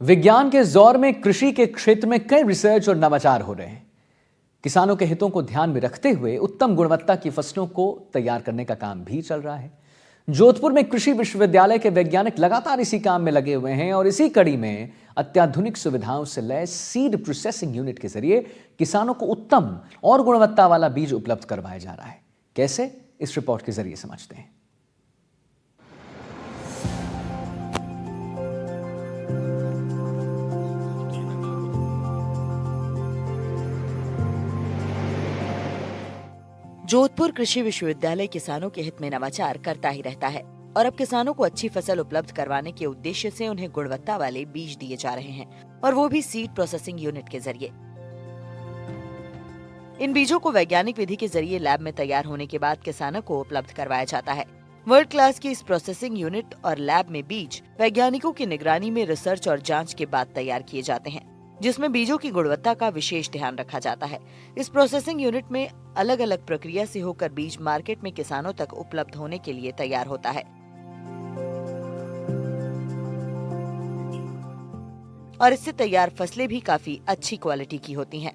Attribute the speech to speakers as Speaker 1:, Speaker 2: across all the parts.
Speaker 1: विज्ञान के दौर में कृषि के क्षेत्र में कई रिसर्च और नवाचार हो रहे हैं। किसानों के हितों को ध्यान में रखते हुए उत्तम गुणवत्ता की फसलों को तैयार करने का काम भी चल रहा है। जोधपुर में कृषि विश्वविद्यालय के वैज्ञानिक लगातार इसी काम में लगे हुए हैं और इसी कड़ी में अत्याधुनिक सुविधाओं से लैस सीड प्रोसेसिंग यूनिट के जरिए किसानों को उत्तम और गुणवत्ता वाला बीज उपलब्ध करवाया जा रहा है। कैसे, इस रिपोर्ट के जरिए समझते हैं।
Speaker 2: जोधपुर कृषि विश्वविद्यालय किसानों के हित में नवाचार करता ही रहता है और अब किसानों को अच्छी फसल उपलब्ध करवाने के उद्देश्य से उन्हें गुणवत्ता वाले बीज दिए जा रहे हैं और वो भी सीड प्रोसेसिंग यूनिट के जरिए। इन बीजों को वैज्ञानिक विधि के जरिए लैब में तैयार होने के बाद किसानों को उपलब्ध करवाया जाता है। वर्ल्ड क्लास की इस प्रोसेसिंग यूनिट और लैब में बीज वैज्ञानिकों की निगरानी में रिसर्च और जाँच के बाद तैयार किए जाते हैं, जिसमें बीजों की गुणवत्ता का विशेष ध्यान रखा जाता है। इस प्रोसेसिंग यूनिट में अलग अलग प्रक्रिया से होकर बीज मार्केट में किसानों तक उपलब्ध होने के लिए तैयार होता है और इससे तैयार फसलें भी काफी अच्छी क्वालिटी की होती हैं।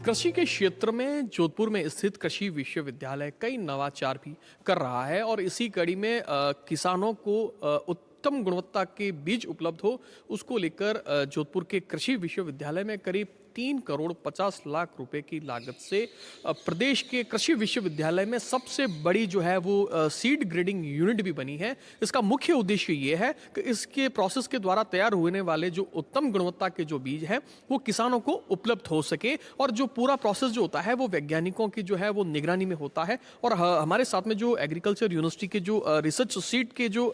Speaker 3: कृषि के क्षेत्र में जोधपुर में स्थित कृषि विश्वविद्यालय कई नवाचार भी कर रहा है और इसी कड़ी में किसानों को उत्तम गुणवत्ता के बीज उपलब्ध हो, उसको लेकर जोधपुर के कृषि विश्वविद्यालय में करीब 3 करोड़ 50 लाख रुपए की लागत से प्रदेश के कृषि विश्वविद्यालय में सबसे बड़ी जो है वो सीड ग्रेडिंग यूनिट भी बनी है। इसका मुख्य उद्देश्य ये है कि इसके प्रोसेस के द्वारा तैयार होने वाले जो उत्तम गुणवत्ता के जो बीज हैं वो किसानों को उपलब्ध हो सके और जो पूरा प्रोसेस जो होता है वो वैज्ञानिकों की जो है वो निगरानी में होता है। और हमारे साथ में जो एग्रीकल्चर यूनिवर्सिटी के जो रिसर्च सीट के जो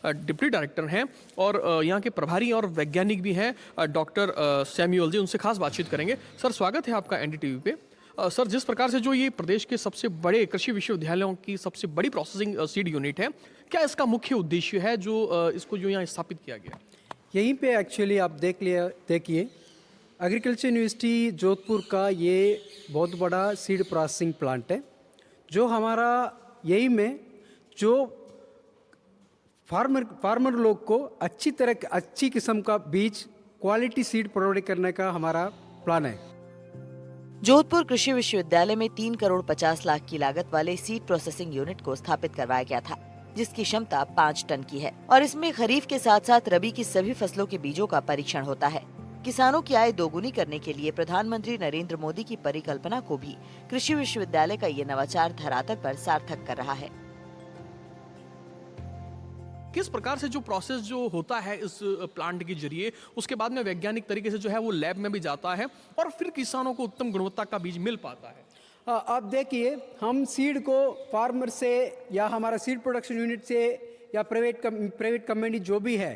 Speaker 3: डिप्टी डायरेक्टर हैं और यहाँ के प्रभारी और वैज्ञानिक भी हैं डॉक्टर सैमुअल जी, उनसे खास बातचीत करेंगे। सर, स्वागत है आपका एनडीटीवी पे। सर, जिस प्रकार से जो ये प्रदेश के सबसे बड़े कृषि विश्वविद्यालयों की सबसे बड़ी प्रोसेसिंग सीड यूनिट है, क्या इसका मुख्य उद्देश्य है जो इसको जो यहाँ स्थापित किया गया?
Speaker 4: यहीं पे एक्चुअली आप देखिए एग्रीकल्चर यूनिवर्सिटी जोधपुर का ये बहुत बड़ा सीड प्रोसेसिंग प्लांट है, जो हमारा यही में जो फार्मर लोग को अच्छी किस्म का बीज क्वालिटी सीड प्रोवाइड करने का हमारा प्लान है।
Speaker 2: जोधपुर कृषि विश्वविद्यालय में 3 करोड़ 50 लाख की लागत वाले सीड प्रोसेसिंग यूनिट को स्थापित करवाया गया था, जिसकी क्षमता 5 टन की है और इसमें खरीफ के साथ साथ रबी की सभी फसलों के बीजों का परीक्षण होता है। किसानों की आय दोगुनी करने के लिए प्रधानमंत्री नरेंद्र मोदी की परिकल्पना को भी कृषि विश्वविद्यालय का ये नवाचार धरातल पर सार्थक कर रहा है।
Speaker 3: किस प्रकार से जो प्रोसेस जो होता है इस प्लांट के जरिए, उसके बाद में वैज्ञानिक तरीके से जो है वो लैब में भी जाता है और फिर किसानों को उत्तम गुणवत्ता का बीज मिल पाता है?
Speaker 4: आप देखिए, हम सीड को फार्मर से या हमारा सीड प्रोडक्शन यूनिट से या प्राइवेट कंपनी जो भी है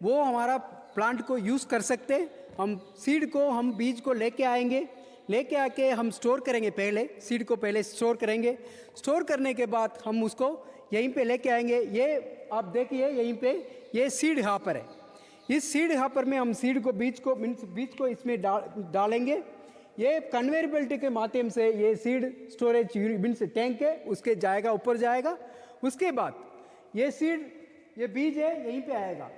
Speaker 4: वो हमारा प्लांट को यूज़ कर सकते। हम बीज को लेके आके हम स्टोर करेंगे। पहले सीड को स्टोर करेंगे। स्टोर करने के बाद हम उसको यहीं पे लेके आएंगे। ये आप देखिए, यहीं पे ये सीड हॉपर है। इस सीड हॉपर में हम बीज को इसमें डालेंगे। ये कन्वेयर बेल्ट के माध्यम से ये सीड स्टोरेज मीन्स टैंक है, उसके जाएगा, ऊपर जाएगा। उसके बाद ये बीज है, यहीं पे आएगा।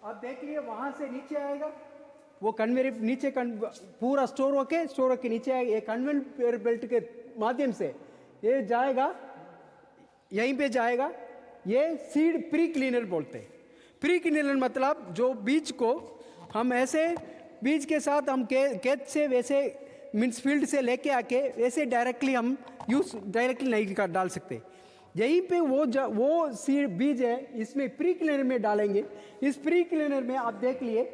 Speaker 4: आप देखिए, वहाँ से नीचे आएगा, वो कन्वेयर नीचे पूरा स्टोर होके नीचे आएगा। ये कन्वेयर बेल्ट के माध्यम से ये जाएगा, यहीं पे जाएगा। ये सीड प्री क्लीनर बोलते हैं। प्री क्लीनर मतलब जो बीज को हम ऐसे बीज के साथ हम खेत से वैसे मीन्स फील्ड से लेके आके वैसे डायरेक्टली नहीं डाल सकते। यहीं पे वो सीड बीज है, इसमें प्री क्लीनर में डालेंगे। इस प्री क्लीनर में आप देख लिए,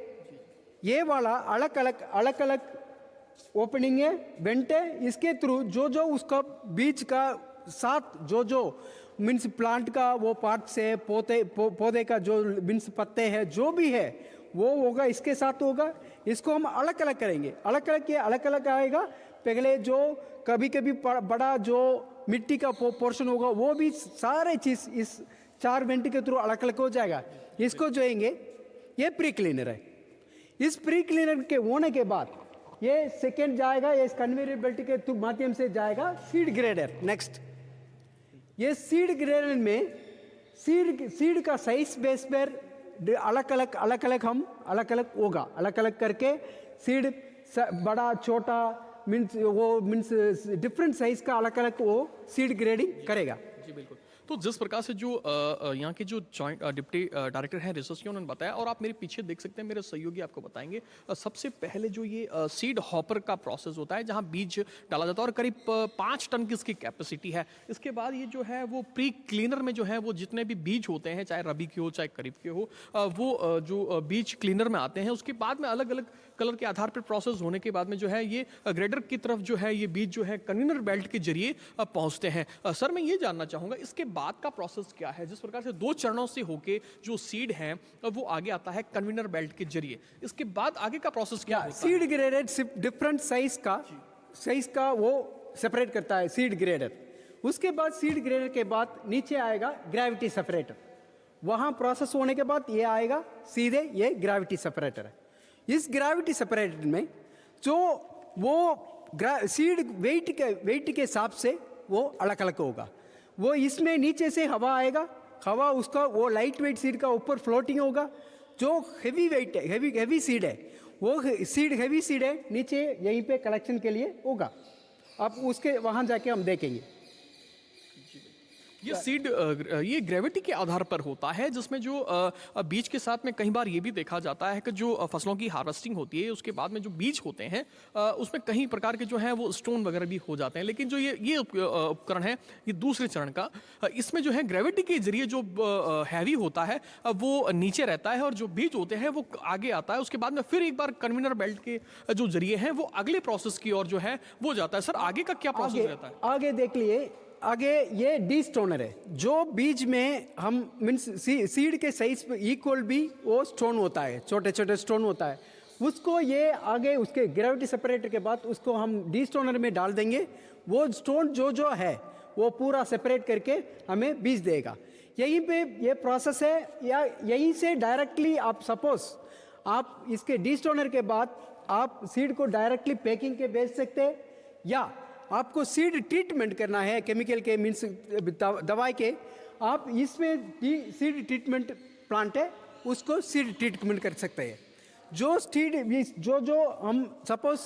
Speaker 4: ये वाला अलग अलग ओपनिंग है, वेंट है। इसके थ्रू जो उसका बीज का साथ जो मीन्स प्लांट का वो पार्ट से पौधे का जो मीन्स पत्ते हैं जो भी है वो होगा, इसके साथ होगा। इसको हम अलग अलग करेंगे। अलग अलग आएगा। पहले जो कभी बड़ा जो मिट्टी का पोर्शन होगा वो भी सारे चीज़ इस 4 वेंट के थ्रू अलग अलग हो जाएगा। इसको जोएंगे। ये प्री क्लीनर है। इस प्री क्लीनर के होने के बाद ये सेकेंड जाएगा, ये कन्वेयर बेल्ट के माध्यम से जाएगा सीड ग्रेडर। नेक्स्ट, ये सीड ग्रेडर में सीड का साइज बेस पर अलग अलग होगा, अलग अलग करके सीड बड़ा छोटा मीन्स डिफरेंट साइज का अलग अलग वो सीड ग्रेडिंग करेगा।
Speaker 3: जी बिल्कुल। तो जिस प्रकार से जो यहाँ के जो जॉइंट डिप्टी डायरेक्टर हैं रिसर्च के, उन्होंने बताया, और आप मेरे पीछे देख सकते हैं, मेरे सहयोगी आपको बताएंगे, सबसे पहले जो ये सीड हॉपर का प्रोसेस होता है जहाँ बीज डाला जाता है और करीब 5 टन की इसकी कैपेसिटी है। इसके बाद ये जो है वो प्री क्लीनर में जो है वो जितने भी बीज होते हैं, चाहे रबी के हो चाहे खरीफ के हो, वो जो बीज क्लीनर में आते हैं, उसके बाद में अलग अलग कलर के आधार पर प्रोसेस होने के बाद में जो है ये ग्रेडर की तरफ जो है ये बीज जो है कन्वीनर बेल्ट के जरिए पहुंचते हैं। सर मैं ये जानना चाहूँगा इसके बाद का प्रोसेस क्या है? जिस प्रकार से 2 चरणों से होके जो सीड है वो आगे आता है कन्वीनर बेल्ट के जरिए, इसके बाद आगे का प्रोसेस क्या होता है?
Speaker 4: सीड ग्रेडेड डिफरेंट साइज का वो सेपरेट करता है सीड ग्रेडर। उसके बाद सीड ग्रेडर के बाद नीचे आएगा ग्रेविटी सेपरेटर, वहाँ प्रोसेस होने के बाद ये आएगा सीधे ये ग्रेविटी सेपरेटर है। इस ग्रेविटी सेपरेटर में जो वो सीड वेट के हिसाब से वो अलग अलग होगा। वो इसमें नीचे से हवा आएगा, हवा उसका वो लाइट वेट सीड का ऊपर फ्लोटिंग होगा। जो हेवी वेट है, हेवी सीड है, वो हेवी सीड है नीचे यहीं पे कलेक्शन के लिए होगा। अब उसके वहाँ जाके हम देखेंगे।
Speaker 3: ये सीड ये ग्रेविटी के आधार पर होता है, जिसमें जो बीज के साथ में कई बार ये भी देखा जाता है कि जो फसलों की हार्वेस्टिंग होती है उसके बाद में जो बीज होते हैं उसमें कई प्रकार के जो हैं वो स्टोन वगैरह भी हो जाते हैं। लेकिन जो ये उपकरण है, ये दूसरे चरण का, इसमें जो है ग्रेविटी के जरिए जो हैवी होता है वो नीचे रहता है और जो बीज होते हैं वो आगे आता है। उसके बाद में फिर एक बार कन्वीनर बेल्ट के जो जरिए हैं वो अगले प्रोसेस की ओर जो है वो जाता है। सर आगे का क्या प्रोसेस रहता है?
Speaker 4: आगे देख लिए, आगे ये डी स्टोनर है। जो बीज में हम मीन्स सीड के साइज पे इक्वल भी वो स्टोन होता है, छोटे छोटे स्टोन होता है, उसको ये आगे उसके ग्रेविटी सेपरेटर के बाद उसको हम डी स्टोनर में डाल देंगे। वो स्टोन जो है वो पूरा सेपरेट करके हमें बीज देगा। यहीं पे ये प्रोसेस है, या यहीं से डायरेक्टली आप सपोज आप इसके डी स्टोनर के बाद आप सीड को डायरेक्टली पैकिंग के बेच सकते हैं, या आपको सीड ट्रीटमेंट करना है केमिकल के मीन्स दवाई के, आप इसमें सीड ट्रीटमेंट प्लांट है उसको सीड ट्रीटमेंट कर सकते हैं। जो सीड जो हम सपोज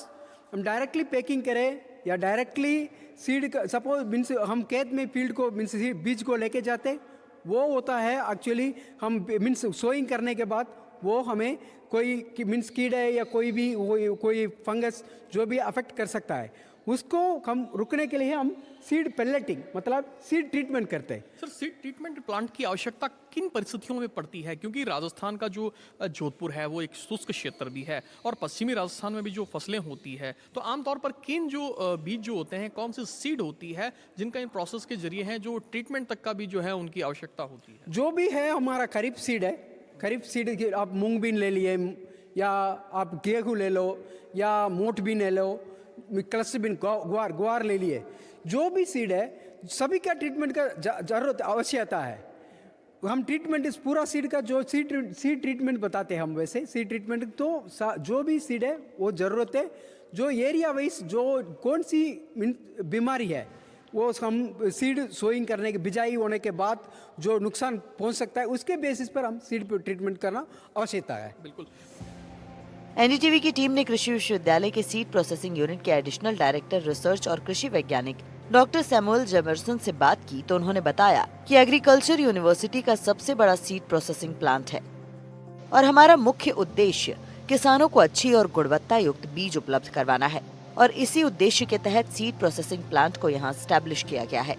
Speaker 4: हम डायरेक्टली पैकिंग करें या डायरेक्टली सीड का सपोज मीन्स हम खेत में फील्ड को मीन्स बीज को लेके जाते, वो होता है एक्चुअली हम मीन्स सोइंग करने के बाद वो हमें कोई मीन्स कीड़े या कोई फंगस जो भी अफेक्ट कर सकता है, उसको हम रुकने के लिए हम सीड पेलेटिंग मतलब सीड ट्रीटमेंट करते हैं।
Speaker 3: सर सीड ट्रीटमेंट प्लांट की आवश्यकता किन परिस्थितियों में पड़ती है? क्योंकि राजस्थान का जो जोधपुर है वो एक शुष्क क्षेत्र भी है और पश्चिमी राजस्थान में भी जो फसलें होती है, तो आमतौर पर किन जो बीज जो होते हैं, कौन सी सीड होती है जिनका इन प्रोसेस के जरिए है जो ट्रीटमेंट तक का भी जो है उनकी आवश्यकता होती है?
Speaker 4: जो भी है हमारा खरीफ सीड है, खरीफ सीड आप मूंग बीन ले लिए, या आप गेहूँ ले लो, या मोठ बीन ले लो, क्लस्टर बीन गुआर ले लिए, जो भी सीड है सभी का ट्रीटमेंट का जरूरत आवश्यकता है। हम ट्रीटमेंट इस पूरा सीड का जो सीड ट्रीटमेंट बताते हैं हम, वैसे सीड ट्रीटमेंट तो जो भी सीड है वो ज़रूरत है, जो एरिया वाइज जो कौन सी बीमारी है वो हम सीड सोइंग करने के बिजाई होने के बाद जो नुकसान पहुंच सकता है उसके बेसिस पर हम सीड पर ट्रीटमेंट करना आवश्यकता है।
Speaker 3: बिल्कुल।
Speaker 2: एनडीटीवी की टीम ने कृषि विश्वविद्यालय के सीड प्रोसेसिंग यूनिट के एडिशनल डायरेक्टर रिसर्च और कृषि वैज्ञानिक डॉक्टर सैमुअल जेमरसन से बात की तो उन्होंने बताया कि एग्रीकल्चर यूनिवर्सिटी का सबसे बड़ा सीड प्रोसेसिंग प्लांट है और हमारा मुख्य उद्देश्य किसानों को अच्छी और गुणवत्ता युक्त बीज उपलब्ध करवाना है और इसी उद्देश्य के तहत सीड प्रोसेसिंग प्लांट को यहाँ स्टैब्लिश किया गया है।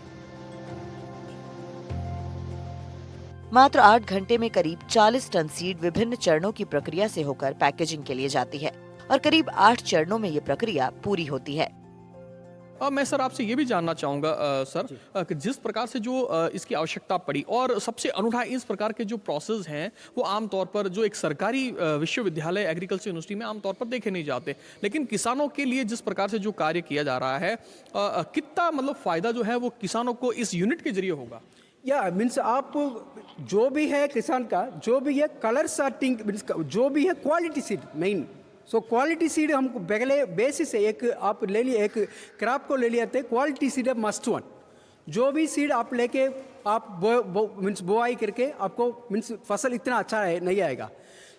Speaker 2: मात्र 8 घंटे में करीब 40 टन सीड विभिन्न चरणों की प्रक्रिया से होकर पैकेजिंग के लिए जाती है और करीब 8 चरणों में ये प्रक्रिया पूरी होती है।
Speaker 3: मैं सर आपसे ये भी जानना चाहूँगा सर कि जिस प्रकार से जो इसकी आवश्यकता पड़ी और सबसे अनूठा इस प्रकार के जो प्रोसेस हैं वो आमतौर पर जो एक सरकारी विश्वविद्यालय एग्रीकल्चर यूनिवर्सिटी में आमतौर पर देखे नहीं जाते, लेकिन किसानों के लिए जिस प्रकार से जो कार्य किया जा रहा है कितना मतलब फ़ायदा जो है वो किसानों को इस यूनिट के जरिए होगा?
Speaker 4: या मीन्स आप जो भी है किसान का जो भी है कलर सर्टिंग मीन्स जो भी है quality seed main, so quality seed हमको पहले बेसिस है, एक आप ले लिए एक क्रॉप को ले लिया थे क्वालिटी सीड है मस्ट वन, जो भी सीड आप लेके आप मीन्स बोआई करके आपको मीन्स फसल इतना अच्छा नहीं आएगा।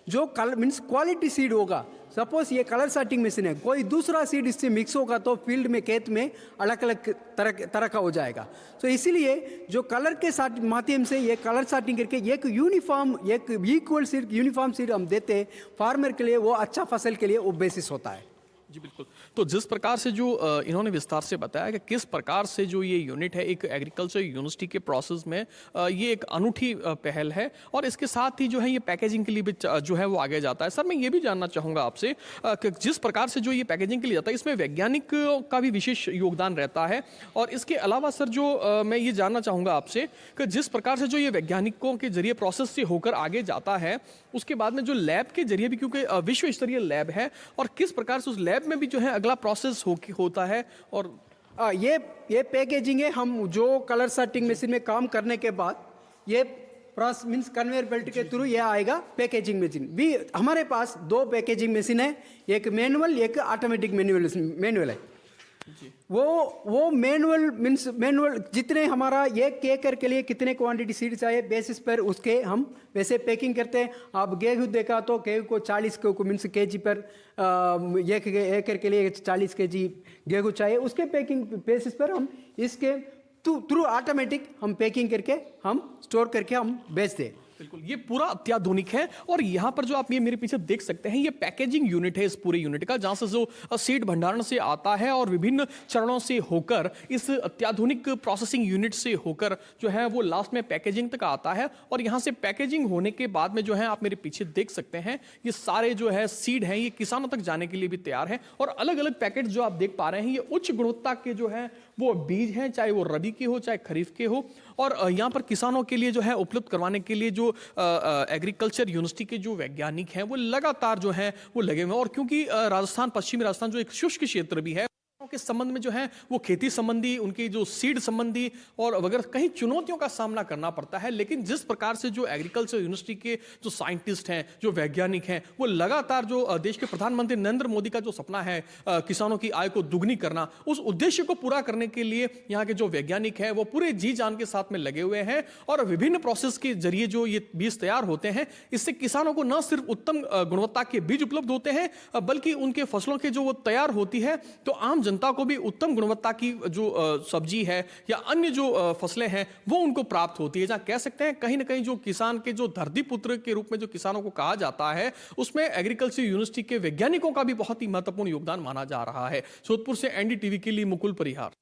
Speaker 4: जो कलर मीन्स क्वालिटी सीड होगा, सपोज ये कलर सार्टिंग मशीन है, कोई दूसरा सीड इससे मिक्स होगा तो फील्ड में खेत में अलग अलग तरह का हो जाएगा। तो इसीलिए जो कलर के साथ माध्यम से ये कलर सार्टिंग करके एक यूनिफॉर्म एक इक्वल सीड यूनिफॉर्म सीड हम देते हैं फार्मर के लिए, वो अच्छा फसल के लिए वो बेसिस होता है।
Speaker 3: जी बिल्कुल। तो जिस प्रकार से जो इन्होंने विस्तार से बताया कि किस प्रकार से जो ये यूनिट है एक एग्रीकल्चर यूनिवर्सिटी के प्रोसेस में ये एक अनूठी पहल है और इसके साथ ही जो है ये पैकेजिंग के लिए भी जो है वो आगे जाता है। सर मैं ये भी जानना चाहूँगा आपसे कि जिस प्रकार से जो ये पैकेजिंग के लिए जाता है इसमें वैज्ञानिक का भी विशेष योगदान रहता है और इसके अलावा सर जो मैं ये जानना चाहूँगा आपसे कि जिस प्रकार से जो ये वैज्ञानिकों के जरिए प्रोसेस से होकर आगे जाता है उसके बाद में जो लैब के जरिए भी, क्योंकि विश्व स्तरीय लैब है, और किस प्रकार से उस लैब में भी जो है अगला प्रोसेस होता है। और
Speaker 4: ये पैकेजिंग है, हम जो कलर सार्टिंग मशीन में काम करने के बाद ये प्रोसेस मीन्स कन्वेयर बेल्ट के थ्रू ये आएगा पैकेजिंग मशीन भी। हमारे पास 2 पैकेजिंग मशीन है, एक मैनुअल एक ऑटोमेटिक मैनुअल है। वो मैनुअल मीन्स मैनुअल जितने हमारा एक एकड़ के लिए कितने क्वांटिटी सीड चाहिए बेसिस पर उसके हम वैसे पैकिंग करते हैं। आप गेहूँ देखा तो गेहूँ को 40 को मीन्स केजी पर एक एकड़ के लिए 40 केजी गेहूँ चाहिए, उसके पैकिंग बेसिस पर हम इसके थ्रू ऑटोमेटिक हम पैकिंग करके हम स्टोर करके हम बेचते हैं।
Speaker 3: बिल्कुल, ये पूरा अत्याधुनिक है और यहाँ पर जो आप ये मेरे पीछे देख सकते हैं ये पैकेजिंग यूनिट है इस पूरे यूनिट का, जहाँ से जो सीड भंडारण से आता है और विभिन्न चरणों से होकर इस अत्याधुनिक प्रोसेसिंग यूनिट से होकर जो है वो लास्ट में पैकेजिंग तक आता है। और यहाँ से पैकेजिंग होने के बाद में जो है आप मेरे पीछे देख सकते हैं ये सारे जो है सीड हैं ये किसानों तक जाने के लिए भी तैयार है। और अलग अलग पैकेट जो आप देख पा रहे हैं ये उच्च गुणवत्ता के जो है वो बीज हैं, चाहे वो रबी के हो चाहे खरीफ के हो। और यहाँ पर किसानों के लिए जो है उपलब्ध करवाने के लिए जो एग्रीकल्चर यूनिवर्सिटी के जो वैज्ञानिक हैं वो लगातार जो है वो लगे हुए हैं। और क्योंकि राजस्थान, पश्चिमी राजस्थान जो एक शुष्क क्षेत्र भी है के संबंध में जो है वो खेती संबंधी, उनकी जो सीड संबंधी और वगैरह कई चुनौतियों का सामना करना पड़ता है। लेकिन जिस प्रकार से जो एग्रीकल्चर यूनिवर्सिटी के जो साइंटिस्ट हैं, जो वैज्ञानिक हैं, वो लगातार जो देश के प्रधानमंत्री नरेंद्र मोदी का जो सपना है किसानों की आय को दुगनी करना, उस उद्देश्य को पूरा करने के लिए यहाँ के जो वैज्ञानिक हैं वो पूरे जी जान के साथ में लगे हुए हैं। और विभिन्न प्रोसेस के जरिए जो ये बीज तैयार होते हैं इससे किसानों को न सिर्फ उत्तम गुणवत्ता के बीज उपलब्ध होते हैं बल्कि उनके फसलों के जो वो तैयार होती है तो आम जनता को भी उत्तम गुणवत्ता की जो सब्जी है या अन्य जो फसलें हैं वो उनको प्राप्त होती है। जहां कह सकते हैं कहीं ना कहीं जो किसान के जो धरती पुत्र के रूप में जो किसानों को कहा जाता है उसमें एग्रीकल्चर यूनिवर्सिटी के वैज्ञानिकों का भी बहुत ही महत्वपूर्ण योगदान माना जा रहा है। जोधपुर से एनडीटीवी के लिए मुकुल परिहार।